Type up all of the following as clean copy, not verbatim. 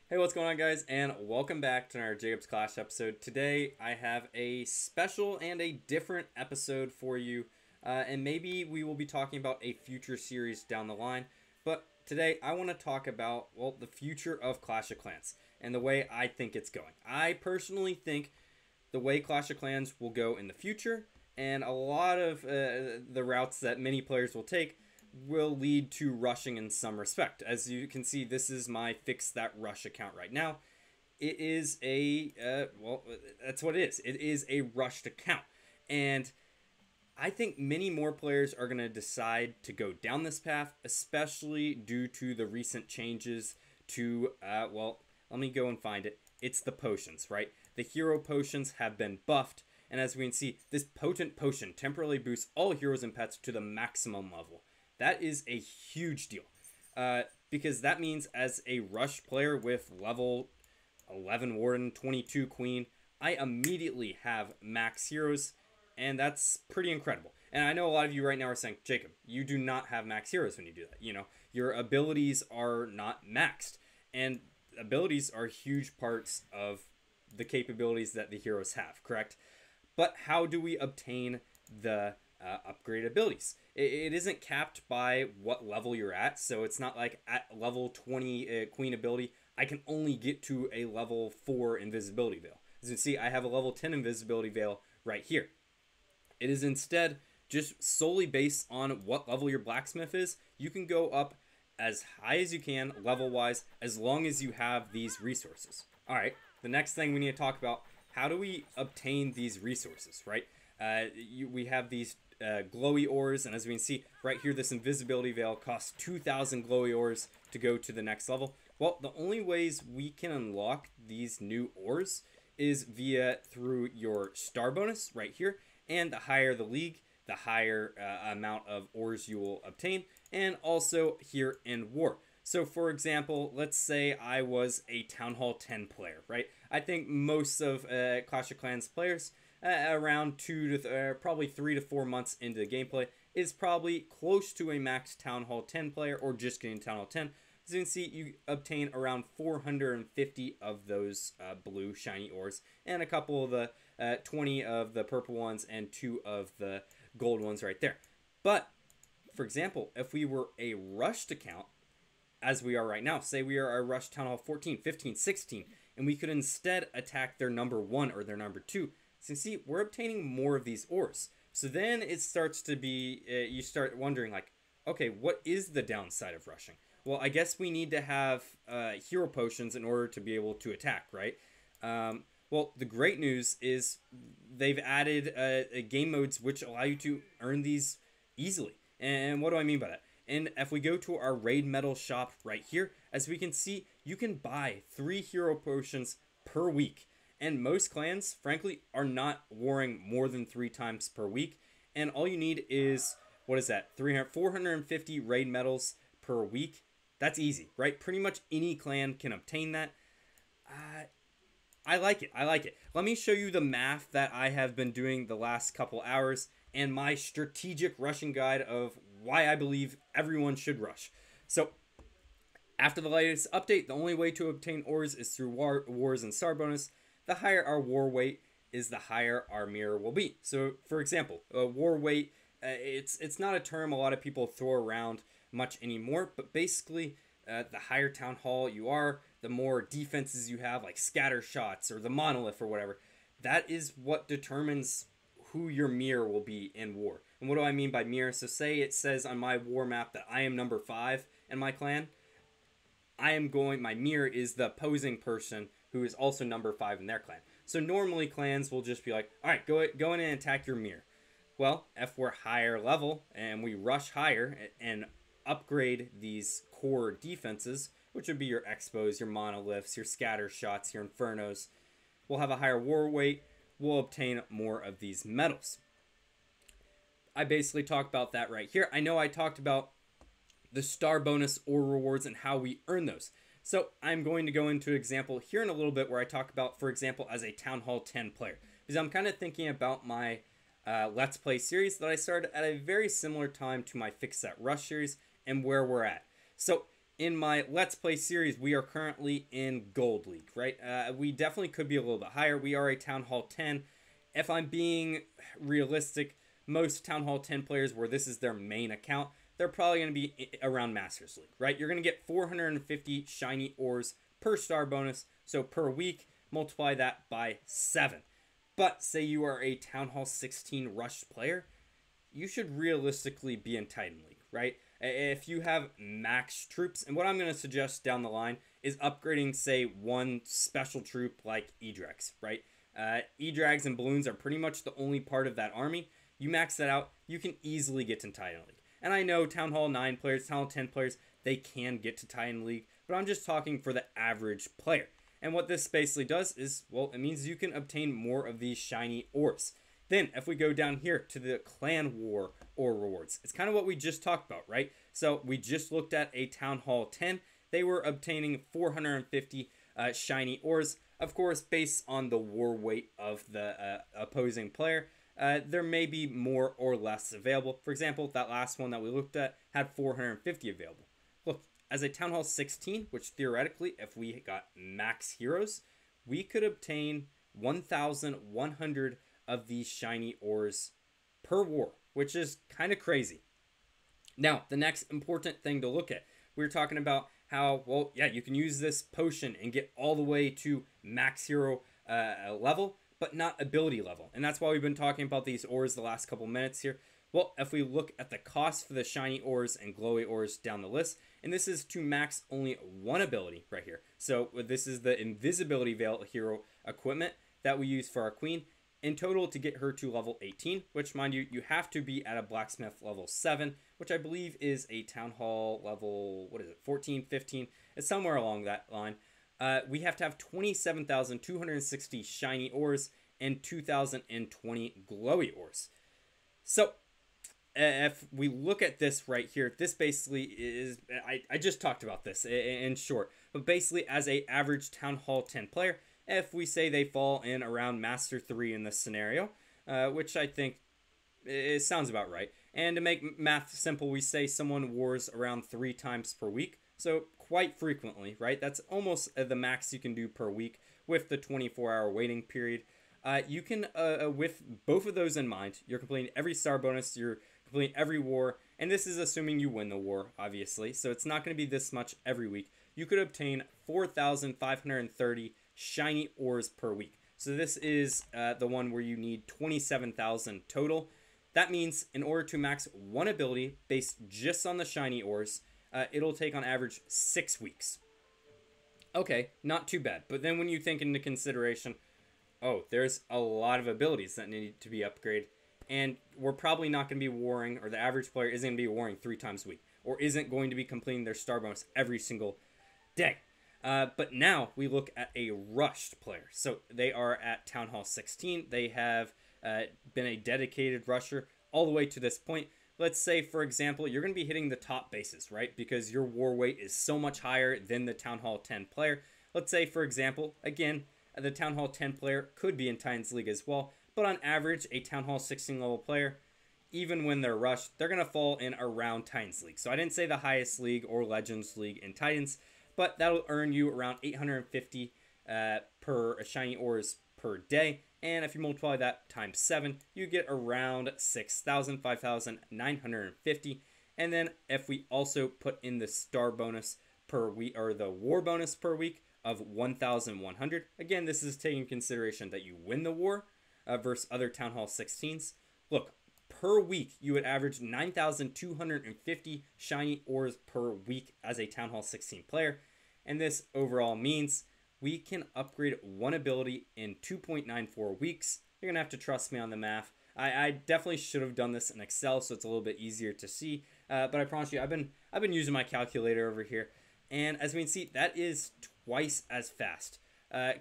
Hey, what's going on, guys? And welcome back to our Jacob's Clash episode. Today, I have a special and a different episode for you, and maybe we will be talking about a future series down the line. But today, I want to talk about, well, the future of Clash of Clans and the way I think it's going. I personally think the way Clash of Clans will go in the future, and a lot of the routes that many players will take will lead to rushing in some respect. As you can see, this is my Fix That Rush account right now. It is well, that's what it is. It is a rushed account. And I think many more players are going to decide to go down this path, especially due to the recent changes to, well, let me go and find it. It's the potions, right? The hero potions have been buffed, and as we can see, this potent potion temporarily boosts all heroes and pets to the maximum level. That is a huge deal, because that means as a rush player with level 11 Warden, 22 Queen, I immediately have max heroes, and that's pretty incredible. And I know a lot of you right now are saying, Jacob, you do not have max heroes when you do that. You know, your abilities are not maxed, and abilities are huge parts of the capabilities that the heroes have, correct? But how do we obtain the upgrade abilities? It isn't capped by what level you're at, so it's not like at level 20 Queen ability, I can only get to a level 4 Invisibility Veil. As you can see, I have a level 10 Invisibility Veil right here. It is instead just solely based on what level your blacksmith is. You can go up as high as you can level wise as long as you have these resources. All right, the next thing we need to talk about, how do we obtain these resources, right? We have these glowy ores, and as we can see right here, this invisibility veil costs 2,000 glowy ores to go to the next level. Well, the only ways we can unlock these new ores is through your star bonus right here, and the higher the league, the higher amount of ores you will obtain, and also here in war. So for example, let's say I was a Town Hall 10 player, right? I think most of Clash of Clans players, around probably 3 to 4 months into the gameplay, is probably close to a max Town Hall 10 player or just getting Town Hall 10. As you can see, you obtain around 450 of those blue shiny ores, and a couple of the 20 of the purple ones and 2 of the gold ones right there. But for example, if we were a rushed account, as we are right now, say we are a rush Town Hall 14, 15, 16, and we could instead attack their number 1 or their number 2. So you see, we're obtaining more of these ores. So then it starts to be, you start wondering like, okay, what is the downside of rushing? Well, I guess we need to have hero potions in order to be able to attack, right? Well, the great news is they've added game modes which allow you to earn these easily. And what do I mean by that? And if we go to our raid metal shop right here, as we can see, you can buy 3 hero potions per week. And most clans, frankly, are not warring more than 3 times per week. And all you need is, what is that? 450 raid medals per week. That's easy, right? Pretty much any clan can obtain that. I like it. I like it. Let me show you the math that I have been doing the last couple hours and my strategic rushing guide of why I believe everyone should rush. So, after the latest update, the only way to obtain ores is through wars and star bonus. The higher our war weight is, the higher our mirror will be. So, for example, war weight, it's not a term a lot of people throw around much anymore, but basically, the higher town hall you are, the more defenses you have, like scatter shots or the monolith or whatever. That is what determines who your mirror will be in war. And what do I mean by mirror? So say it says on my war map that I am number 5 in my clan. My mirror is the opposing person who is also number 5 in their clan. So normally clans will just be like, all right, go in and attack your mirror. Well, if we're higher level and we rush higher and upgrade these core defenses, which would be your expos, your monoliths, your scatter shots, your infernos, we'll have a higher war weight, we'll obtain more of these medals. I basically talked about that right here. I know I talked about the star bonus or rewards and how we earn those. So I'm going to go into an example here in a little bit where I talk about, for example, as a Town Hall 10 player. Because I'm kind of thinking about my Let's Play series that I started at a very similar time to my Fix That Rush series and where we're at. So in my Let's Play series, we are currently in Gold League, right? We definitely could be a little bit higher. We are a Town Hall 10. If I'm being realistic, most Town Hall 10 players where this is their main account, they're probably going to be around Masters League, right? You're going to get 450 shiny ores per star bonus. So per week, multiply that by 7. But say you are a Town Hall 16 rushed player, you should realistically be in Titan League, right? If you have max troops, and what I'm going to suggest down the line is upgrading, say, one special troop like E-Drags, right? E-Drags and balloons are pretty much the only part of that army. You max that out, you can easily get to Titan League. And I know Town Hall 9 players, Town Hall 10 players, they can get to Titan League, but I'm just talking for the average player. And what this basically does is, well, it means you can obtain more of these shiny ores. Then, if we go down here to the Clan War ore rewards, it's kind of what we just talked about, right? So, we just looked at a Town Hall 10. They were obtaining 450 shiny ores. Of course, based on the war weight of the opposing player, there may be more or less available. For example, that last one that we looked at had 450 available. Look, as a Town Hall 16, which theoretically, if we got max heroes, we could obtain 1,100 of these shiny ores per war, which is kind of crazy. Now, the next important thing to look at, we were talking about how, well, yeah, you can use this potion and get all the way to max hero level, but not ability level. And that's why we've been talking about these ores the last couple minutes here. Well, if we look at the cost for the shiny ores and glowy ores down the list, and this is to max only one ability right here. So this is the Invisibility Veil hero equipment that we use for our queen. In total, to get her to level 18, which, mind you, you have to be at a blacksmith level 7, which I believe is a Town Hall level, 14, 15? It's somewhere along that line. We have to have 27,260 shiny ores and 2,020 glowy ores. So, if we look at this right here, this basically is, I just talked about this in short, but basically as a average Town Hall 10 player, if we say they fall in around Master 3 in this scenario, which I think it sounds about right. And to make math simple, we say someone wars around 3 times per week. So quite frequently, right? That's almost the max you can do per week with the 24-hour waiting period. You can, with both of those in mind, you're completing every star bonus, you're completing every war, and this is assuming you win the war, obviously. So it's not going to be this much every week. You could obtain 4,530 shiny ores per week. So this is the one where you need 27,000 total. That means in order to max one ability based just on the shiny ores, it'll take on average 6 weeks. Okay, not too bad. But then when you think into consideration, oh, there's a lot of abilities that need to be upgraded, and we're probably not going to be warring, or the average player isn't going to be warring 3 times a week, or isn't going to be completing their star bonus every single day. But now we look at a rushed player. So they are at Town Hall 16. They have been a dedicated rusher all the way to this point. Let's say, for example, you're going to be hitting the top bases, right? Because your war weight is so much higher than the Town Hall 10 player. Let's say, for example, again, the Town Hall 10 player could be in Titans League as well. But on average, a Town Hall 16 level player, even when they're rushed, they're going to fall in around Titans League. So I didn't say the highest league or Legends League in Titans, but that'll earn you around 850 per shiny ores per day. And if you multiply that times 7, you get around 6,000, 5,950. And then if we also put in the star bonus per week, or the war bonus per week of 1,100. Again, this is taking consideration that you win the war versus other Town Hall 16s. Look, per week, you would average 9,250 shiny ores per week as a Town Hall 16 player. And this overall means we can upgrade one ability in 2.94 weeks. You're going to have to trust me on the math. I definitely should have done this in Excel so it's a little bit easier to see. But I promise you, I've been using my calculator over here. And as we can see, that is twice as fast.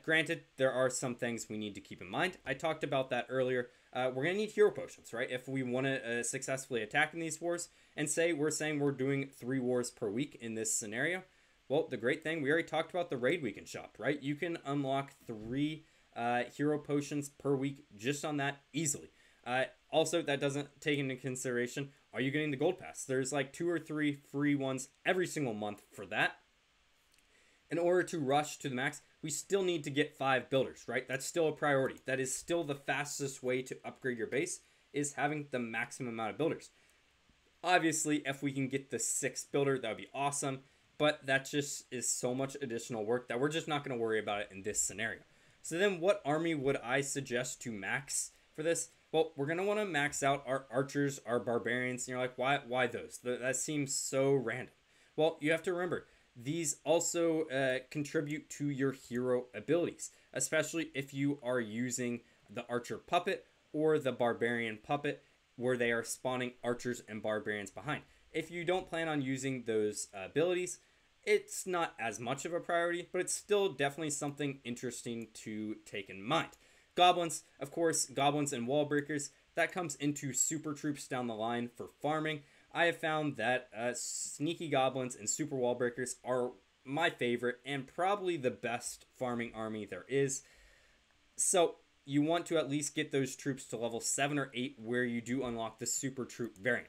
Granted, there are some things we need to keep in mind. I talked about that earlier. We're going to need hero potions, right? If we want to successfully attack in these wars, and say we're saying we're doing 3 wars per week in this scenario. Well, the great thing, we already talked about the raid weekend shop, right? You can unlock 3 hero potions per week just on that easily. Also, that doesn't take into consideration are you getting the gold pass? There's like 2 or 3 free ones every single month for that. In order to rush to the max, we still need to get 5 builders, right? That's still a priority. That is still the fastest way to upgrade your base, is having the maximum amount of builders. Obviously, if we can get the 6th builder, that would be awesome, but that just is so much additional work that we're just not going to worry about it in this scenario. So then what army would I suggest to max for this? Well, we're going to want to max out our archers, our barbarians, and you're like, why those? That seems so random. Well, you have to remember, these also contribute to your hero abilities, especially if you are using the archer puppet or the barbarian puppet, where they are spawning archers and barbarians behind. If you don't plan on using those abilities, it's not as much of a priority, but it's still definitely something interesting to take in mind. Goblins, of course, goblins and wall breakers, that comes into super troops down the line for farming. I have found that sneaky goblins and super wall breakers are my favorite and probably the best farming army there is. So you want to at least get those troops to level 7 or 8 where you do unlock the super troop variant.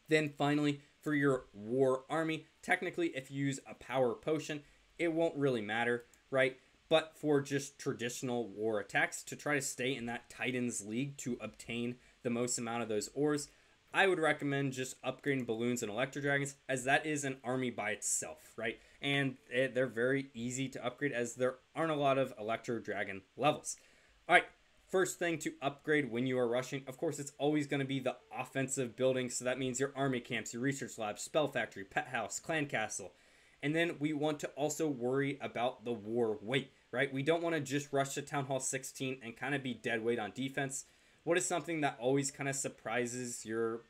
Then finally, for your war army, technically if you use a power potion, it won't really matter, right? But for just traditional war attacks, to try to stay in that Titans League to obtain the most amount of those ores, I would recommend just upgrading balloons and electro dragons, as that is an army by itself, right? And they're very easy to upgrade, as there aren't a lot of electro dragon levels. All right, first thing to upgrade when you are rushing, of course, it's always going to be the offensive building. So that means your army camps, your research labs, spell factory, pet house, clan castle. And then we want to also worry about the war weight, right? We don't want to just rush to Town Hall 16 and kind of be dead weight on defense. What is something that always kind of surprises your,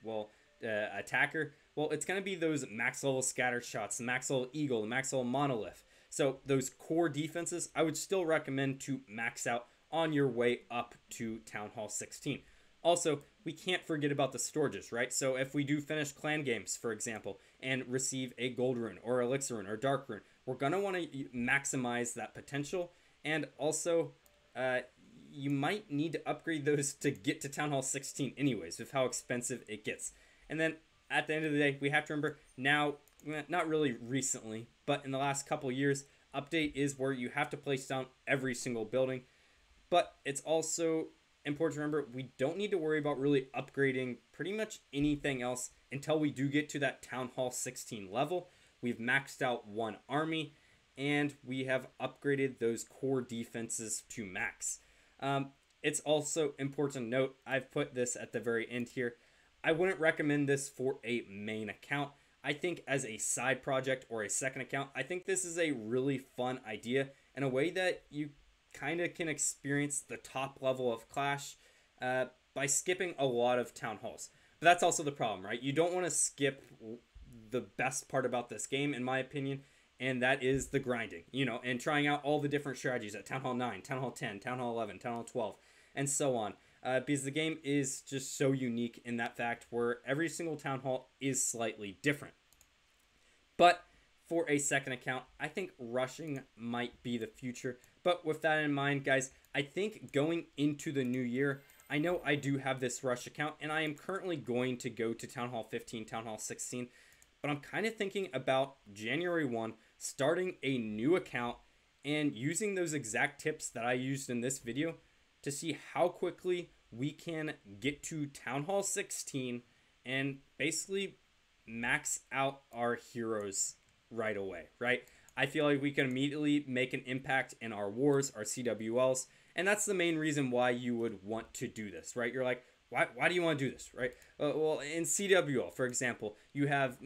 attacker? Well, it's going to be those max level scatter shots, the max level eagle, the max level monolith. So those core defenses, I would still recommend to max out on your way up to Town Hall 16. Also, we can't forget about the storages, right? So if we do finish clan games, for example, and receive a gold rune or elixir rune or dark rune, we're going to want to maximize that potential. And also, you might need to upgrade those to get to Town Hall 16 anyways, with how expensive it gets. And then at the end of the day, we have to remember now, not really recently, but in the last couple years, update is where you have to place down every single building. But it's also important to remember, we don't need to worry about really upgrading pretty much anything else until we do get to that Town Hall 16 level. We've maxed out one army, and we have upgraded those core defenses to max. It's also important to note, I've put this at the very end here, I wouldn't recommend this for a main account. I think as a side project or a second account, I think this is a really fun idea and a way that you kind of can experience the top level of Clash by skipping a lot of town halls. But that's also the problem, right? You don't want to skip the best part about this game, in my opinion, and that is the grinding, and trying out all the different strategies at Town Hall 9, Town Hall 10, Town Hall 11, Town Hall 12, and so on. Because the game is just so unique in that fact where every single Town Hall is slightly different. But for a second account, I think rushing might be the future. But with that in mind, guys, I think going into the new year, I know I do have this rush account, and I am currently going to go to Town Hall 15, Town Hall 16, but I'm kind of thinking about January 1, starting a new account and using those exact tips that I used in this video to see how quickly we can get to Town Hall 16 and basically max out our heroes right away, right? I feel like we can immediately make an impact in our wars, our CWLs, and that's the main reason why you would want to do this, right? You're like, why do you want to do this, right? Well, in CWL, for example, you have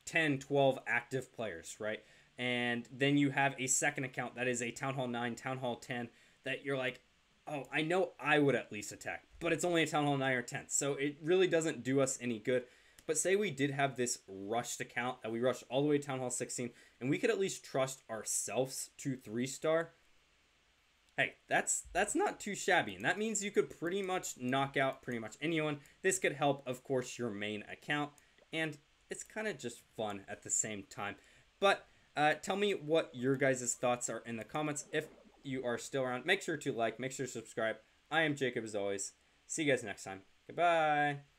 10, 12 active players, right? And then you have a second account that is a Town Hall 9, Town Hall 10, that you're like, oh, I know I would at least attack, but it's only a Town Hall 9 or 10, so it really doesn't do us any good. But say we did have this rushed account that we rushed all the way to Town Hall 16, and we could at least trust ourselves to 3-star. Hey, that's not too shabby, and that means you could pretty much knock out pretty much anyone. This could help, of course, your main account, and it's kind of just fun at the same time. But tell me what your guys' thoughts are in the comments. If you are still around, make sure to like, make sure to subscribe. I am Jacob as always. See you guys next time. Goodbye.